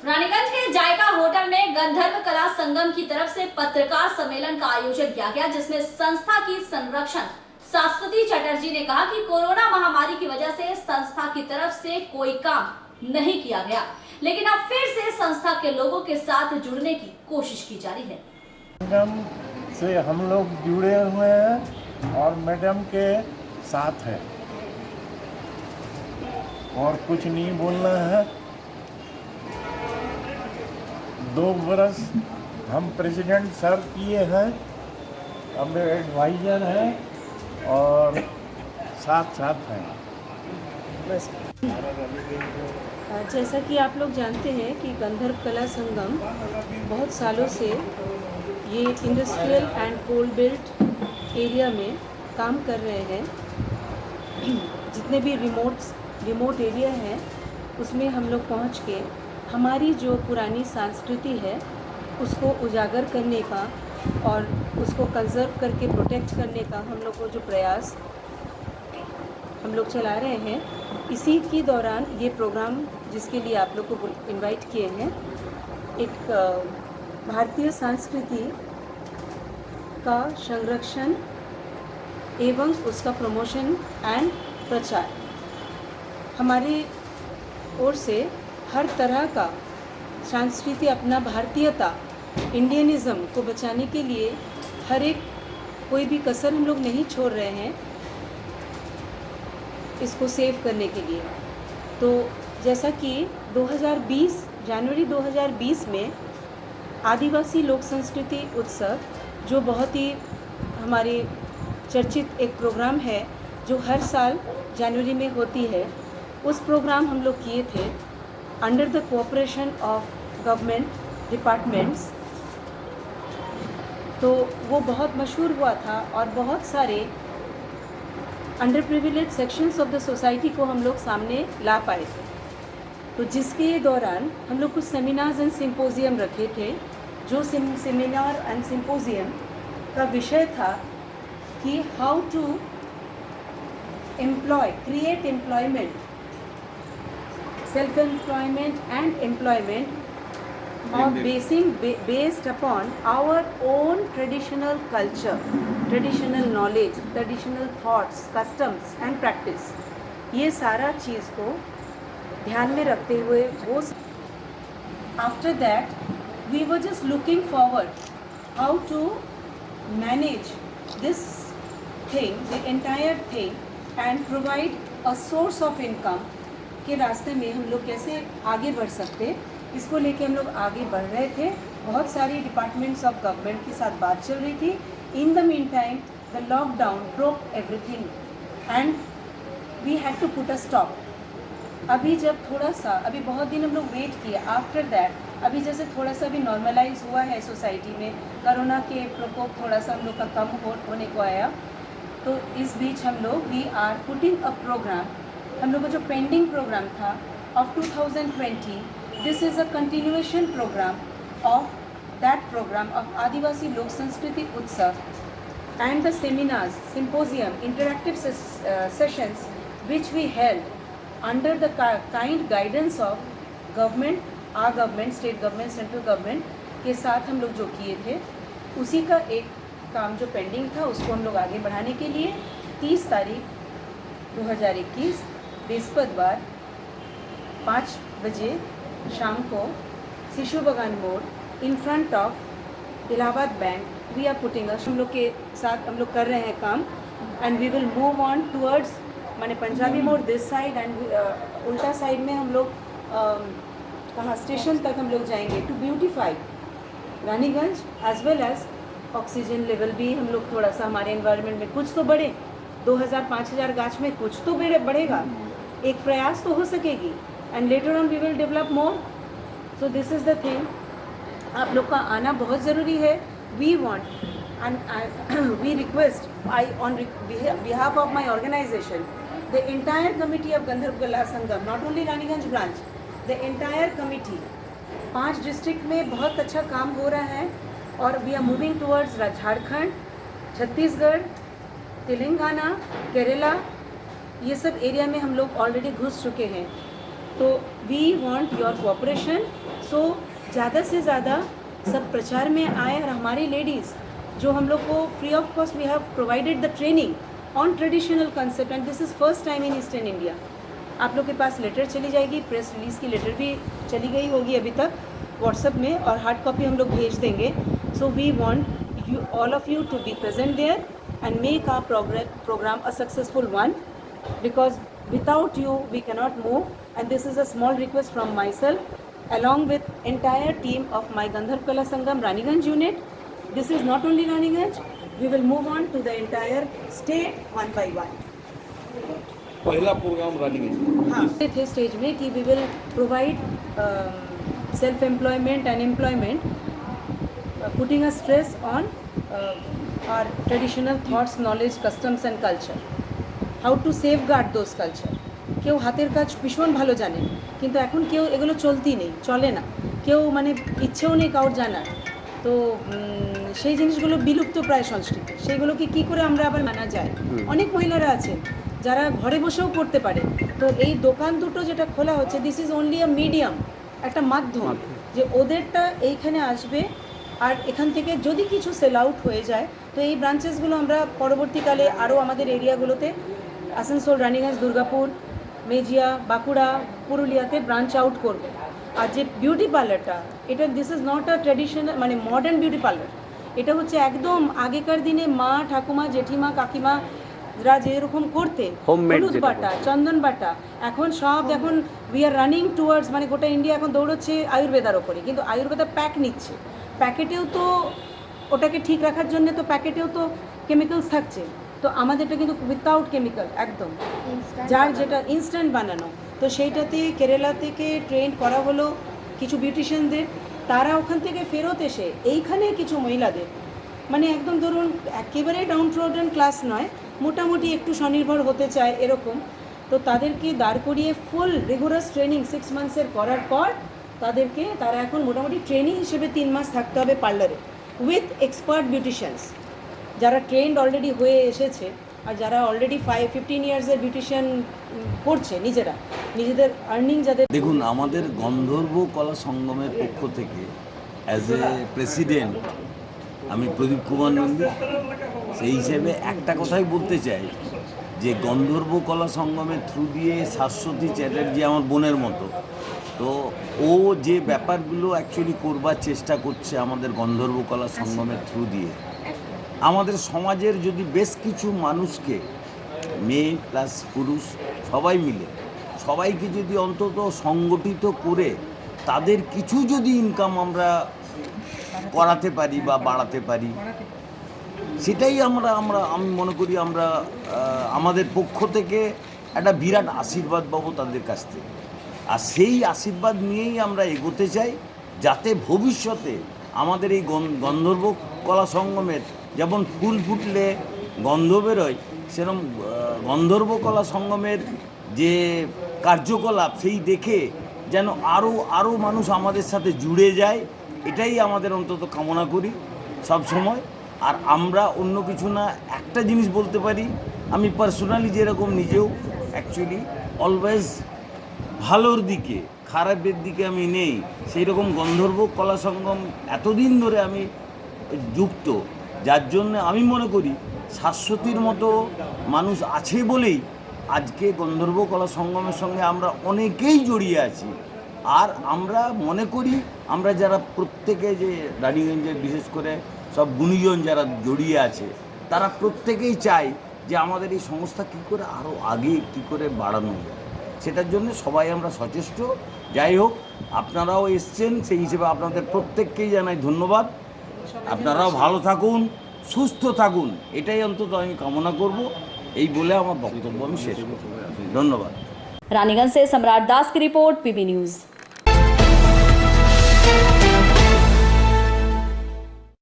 रानीगंज के जायका होटल में गंधर्व कला संगम की तरफ से पत्रकार सम्मेलन का आयोजन किया गया, जिसमें संस्था की संरक्षक शाश्वती चटर्जी ने कहा कि कोरोना महामारी की वजह से संस्था की तरफ से कोई काम नहीं किया गया, लेकिन अब फिर से संस्था के लोगों के साथ जुड़ने की कोशिश की जा रही है। संगम से हम लोग जुड़े हुए हैं और मैडम के साथ हैं और कुछ नहीं बोलना है। 2 बरस हम प्रेसिडेंट सर्व किए हैं, अब एडवाइजर हैं और साथ हैं। बस जैसा कि आप लोग जानते हैं कि गंधर्व कला संगम बहुत सालों से ये industrial and coal belt area में काम कर रहे हैं। जितने भी रिमोट एरिया हैं उसमें हम लोग पहुंच के हमारी जो पुरानी संस्कृति है उसको उजागर करने का और उसको कंजर्व करके प्रोटेक्ट करने का हम लोग को जो प्रयास हम लोग चला रहे हैं, इसी के दौरान ये प्रोग्राम जिसके लिए आप लोग को इनवाइट किए हैं, एक भारतीय संस्कृति का संरक्षण एवं उसका प्रमोशन एंड प्रचार हमारी ओर से हर तरह का संस्कृति, अपना भारतीयता, इंडियनिज़्म को बचाने के लिए हर एक कोई भी कसर हम लोग नहीं छोड़ रहे हैं इसको सेव करने के लिए। तो जैसा कि 2020 जनवरी 2020 में आदिवासी लोक संस्कृति उत्सव जो बहुत ही हमारे चर्चित एक प्रोग्राम है जो हर साल जनवरी में होती है, उस प्रोग्राम हम लोग किए थे under the cooperation of government departments. तो वो बहुत मशहूर हुआ था और बहुत सारे under privilege sections of the society को हम लोग सामने ला पाए थे। तो जिसके दौरान हम लोग कुछ सेमिनार्स एंड सिंपोजियम रखे थे, जो सेमिनार एंड सिंपोजियम का विषय था कि how to create employment, self-employment and employment are based upon our own traditional culture, traditional knowledge, traditional thoughts, customs and practice। ये सारा चीज़ को ध्यान में रखते हुए वो after that we were just looking forward how to manage this thing, the entire thing and provide a source of income के रास्ते में हम लोग कैसे आगे बढ़ सकते, इसको लेके हम लोग आगे बढ़ रहे थे। बहुत सारी डिपार्टमेंट्स ऑफ गवर्नमेंट के साथ बात चल रही थी। In the meantime the lockdown broke everything and we had to put a stop. अभी जब थोड़ा सा अभी बहुत दिन हम लोग वेट किए, आफ्टर दैट अभी जैसे थोड़ा सा भी नॉर्मलाइज हुआ है सोसाइटी में, कोरोना के प्रकोप थोड़ा सा हम लोग का कम होने को आया, तो इस बीच हम लोग we are putting a program. हम लोग का जो पेंडिंग प्रोग्राम था of 2020, this is a continuation program of that program of Adivasi Lok Sanskriti Utsav and the seminars, symposium, interactive sessions which we held under the kind guidance of government, our government, state government, central government के साथ हम लोग जो किए थे, उसी का एक काम जो पेंडिंग था उसको हम लोग आगे बढ़ाने के लिए 30 तारीख 2021 बृहस्पतिवार 5 बजे शाम को शिशु बगान मोड़ in front of Allahabad bank we are putting us, हम लोग के साथ हम लोग कर रहे हैं काम and we will move on towards माने Punjabi More this side and उल्टा साइड में हम लोग कहाँ स्टेशन तक हम लोग जाएंगे to beautify Raniganj as well as oxygen level भी हम लोग थोड़ा सा हमारे एनवायरनमेंट में कुछ तो बढ़े। 2000-5000 गाछ में कुछ तो बढ़ेगा, एक प्रयास तो हो सकेगी and later on we will develop more. So this is the thing, आप लोग का आना बहुत ज़रूरी है। We want and we request I on behalf of my organisation the entire committee of Gandharva Kala Sangam, not only Raniganj branch, the entire committee. 5 district में बहुत अच्छा काम हो रहा है और we are moving towards Jharkhand, Chhattisgarh, Telangana, Kerala, ये सब एरिया में हम लोग ऑलरेडी घुस चुके हैं। तो वी वांट योर कोऑपरेशन सो ज़्यादा से ज़्यादा सब प्रचार में आए और हमारी लेडीज़ जो हम लोग को free of cost we have provided the training on traditional concept and this is first time in eastern India. आप लोग के पास लेटर चली जाएगी, प्रेस रिलीज़ की लेटर भी चली गई होगी अभी तक व्हाट्सएप में, और हार्ड कॉपी हम लोग भेज देंगे। So we want you all of you to be present there and make our program a successful one, because without you we cannot move, and this is a small request from myself along with entire team of my Gandharv Kala Sangam Raniganj unit. This is not only Raniganj, we will move on to the entire state one by one. पहला program Raniganj हाँ थे stage में कि we will provide self employment and employment putting a stress on our traditional thoughts, knowledge, customs and culture. How to safeguard those culture. কেউ হাতের কাজ ভীষণ ভালো জানে কিন্তু এখন কেউ এগুলো চলতেই নেই, চলে না, কেউ মানে ইচ্ছেও নেই কারোর জানার। তো সেই জিনিসগুলো বিলুপ্ত প্রায় সংস্কৃতি, সেইগুলোকে কী করে আমরা আবার মানা যায়। অনেক মহিলারা আছেন যারা ঘরে বসেও করতে পারে। তো এই দোকান দুটো যেটা খোলা হচ্ছে, this is only a medium, একটা মাধ্যম যে ওদেরটা এইখানে আসবে, আর এখান থেকে যদি কিছু সেল আউট হয়ে যায় তো এই ব্রাঞ্চেসগুলো আমরা পরবর্তীকালে আরও আমাদের এরিয়াগুলোতে আসানসোল, রানীগঞ্জ, দুর্গাপুর, মেজিয়া, বাঁকুড়া, পুরুলিয়াতে ব্রাঞ্চ আউট করব। আর যে বিউটি পার্লারটা, এটা this is not a traditional মানে মডার্ন বিউটি পার্লার, এটা হচ্ছে একদম আগেকার দিনে মা, ঠাকুমা, জেঠিমা, কাকিমারা যেরকম করতে, হলুদ বাটা, চন্দন বাটা, এখন সব এখন উই আর রানিং টুয়ার্ডস, মানে গোটা ইন্ডিয়া এখন দৌড়চ্ছে আয়ুর্বেদার ওপরে, কিন্তু আয়ুর্বেদা প্যাক নিচ্ছে, প্যাকেটেও তো ওটাকে ঠিক রাখার জন্য তো প্যাকেটেও তো কেমিক্যালস থাকছে, তো আমাদেরটা কিন্তু উইথাউট কেমিক্যাল একদম, যার যেটা ইনস্ট্যান্ট বানানো। তো সেইটাতে কেরালা থেকে ট্রেন করা হলো কিছু বিউটিশিয়ানদের, তারা ওখান থেকে ফেরত এসে এইখানে কিছু মহিলাদের মানে একদম ধরুন একেবারে ডাউন ট্রোডেন ক্লাস নয়, মোটামুটি একটু স্বনির্ভর হতে চায় এরকম, তো তাদেরকে দাঁড় করিয়ে ফুল রিগুরাস ট্রেনিং 6 মান্থসের করার পর তারা এখন মোটামুটি ট্রেনিং হিসেবে 3 মাস থাকতে হবে পার্লারে উইথ এক্সপার্ট বিউটিশিয়ানস, যারা ট্রেন্ড অলরেডি হয়ে এসেছে আর যারা অলরেডি 15 ইয়ার্সের বিউটিশিয়ান করছে নিজেদের আর্নিং যাদের। দেখুন, আমাদের গন্ধর্ব কলা সঙ্গমের পক্ষ থেকে অ্যাজ এ প্রেসিডেন্ট আমি প্রদীপ কুমার নন্দী, সেই হিসেবে একটা কথাই বলতে চাই যে গন্ধর্ব কলা সঙ্গমের থ্রু দিয়ে শাশ্বতী চ্যাটার্জি আমার বোনের মতো, তো ও যে ব্যাপারগুলো অ্যাকচুয়ালি করবার চেষ্টা করছে আমাদের গন্ধর্ব কলা সঙ্গমের থ্রু দিয়ে, আমাদের সমাজের যদি বেশ কিছু মানুষকে, মেয়ে প্লাস পুরুষ সবাই মিলে সবাইকে যদি অন্তত সংগঠিত করে তাদের কিছু যদি ইনকাম আমরা করাতে পারি বা বাড়াতে পারি, সেটাই আমি মনে করি আমরা আমাদের পক্ষ থেকে একটা বিরাট আশীর্বাদ পাবো তাদের কাছ থেকে। আর সেই আশীর্বাদ নিয়েই আমরা এগোতে চাই, যাতে ভবিষ্যতে আমাদের এই গন্ধর্ব কলা সঙ্গমের যেমন ফুল ফুটলে গন্ধ বেরোয়, সেরকম গন্ধর্ব কলা সঙ্গমের যে কার্যকলাপ সেই দেখে যেন আরও মানুষ আমাদের সাথে জুড়ে যায়, এটাই আমাদের অন্তত কামনা করি সব সময়। আর আমরা অন্য কিছু না, একটা জিনিস বলতে পারি, আমি পার্সোনালি যেরকম নিজেও অ্যাকচুয়ালি অলওয়েজ ভালোর দিকে, খারাপের দিকে আমি নেই, সেই রকম গন্ধর্ব কলা সঙ্গম এতদিন ধরে আমি যুক্ত, যার জন্য আমি মনে করি শাশ্বতীর মতো মানুষ আছে বলেই আজকে গন্ধর্ব কলা সঙ্গমের সঙ্গে আমরা অনেকেই জড়িয়ে আছি। আর আমরা মনে করি আমরা যারা প্রত্যেকে যে রানীগঞ্জের বিশেষ করে সব গুণীজন যারা জড়িয়ে আছে, তারা প্রত্যেকেই চায় যে আমাদের এই সংস্থা কী করে আরও আগে কী করে বাড়ানো যায়, সেটার জন্য সবাই আমরা সচেষ্ট। যাই হোক, আপনারাও এসছেন, সেই হিসেবে আপনাদের প্রত্যেককেই জানাই ধন্যবাদ। আপনারাও ভালো থাকুন, সুস্থ থাকুন, এটাই অন্তত আমি কামনা করব। এই বলে আমার বক্তব্য আমি শেষ করব। ধন্যবাদ। रानीगंज से सम्राट दास की रिपोर्ट, पीबी न्यूज।